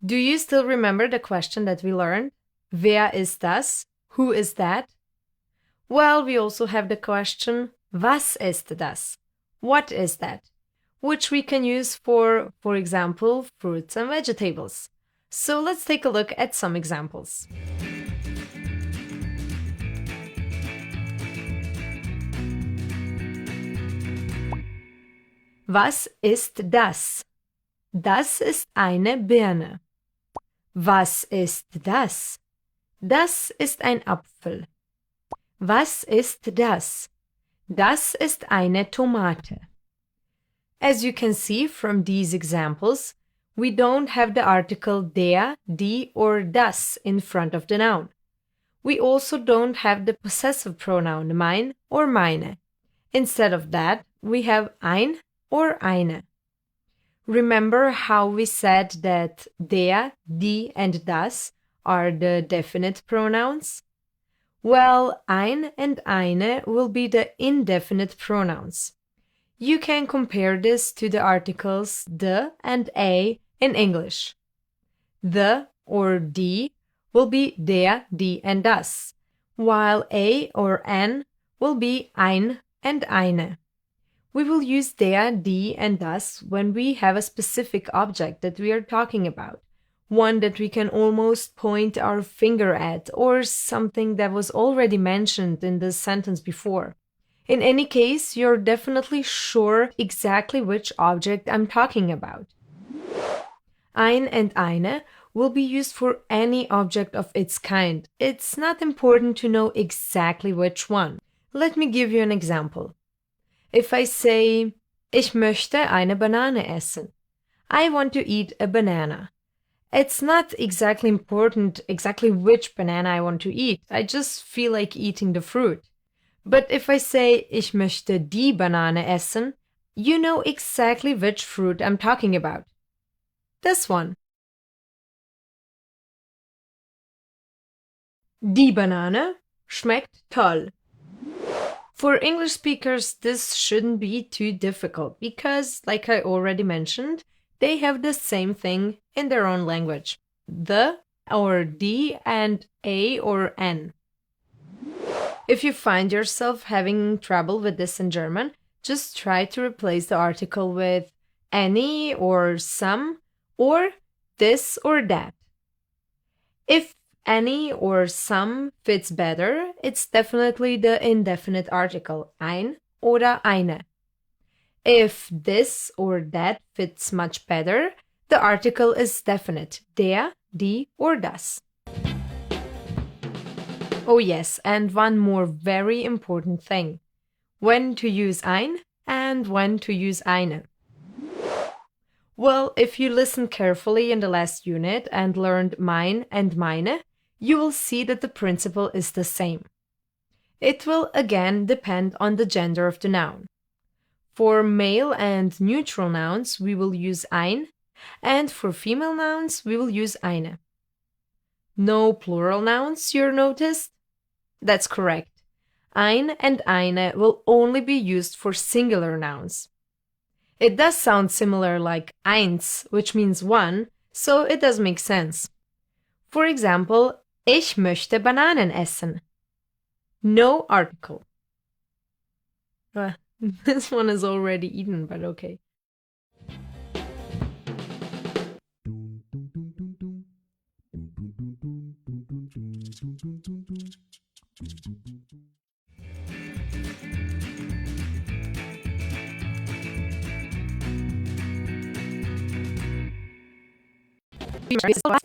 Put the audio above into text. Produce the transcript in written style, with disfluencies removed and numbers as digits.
Do you still remember the question that we learned? Wer ist das? Who is that? Well, we also have the question, was ist das? What is that? Which we can use for example, fruits and vegetables. So let's take a look at some examples. Was ist das? Das ist eine Birne. Was ist das? Das ist ein Apfel. Was ist das? Das ist eine Tomate. As you can see from these examples, we don't have the article der, die, or das in front of the noun. We also don't have the possessive pronoun mein or meine. Instead of that, we have ein or eine. Remember how we said that der, die, and das are the definite pronouns? Well, ein and eine will be the indefinite pronouns. You can compare this to the articles the and a in English. The or die will be der, die, and das, while a or an will be ein and eine. We will use der, die, and das when we have a specific object that we are talking about, one that we can almost point our finger at, or something that was already mentioned in the sentence before. In any case, you're definitely sure exactly which object I'm talking about. Ein and eine will be used for any object of its kind. It's not important to know exactly which one. Let me give you an example. If I say, ich möchte eine Banane essen, I want to eat a banana. It's not exactly important exactly which banana I want to eat. I just feel like eating the fruit. But if I say, ich möchte die Banane essen, you know exactly which fruit I'm talking about. This one. Die Banane schmeckt toll. For English speakers, this shouldn't be too difficult because, like I already mentioned, they have the same thing in their own language. The or die and a or an. If you find yourself having trouble with this in German, just try to replace the article with any or some or this or that. If any or some fits better, it's definitely the indefinite article, ein oder eine. If this or that fits much better, the article is definite, der, die, or das. Oh yes, and one more very important thing. When to use ein and when to use eine. Well, if you listen carefully in the last unit and learned mein and meine, you will see that the principle is the same. It will again depend on the gender of the noun. For male and neutral nouns, we will use ein, and for female nouns, we will use eine. No plural nouns, you noticed? That's correct. Ein and eine will only be used for singular nouns. It does sound similar like eins, which means one, so it does make sense. For example, ich möchte Bananen essen. No article. This one is already eaten, but okay.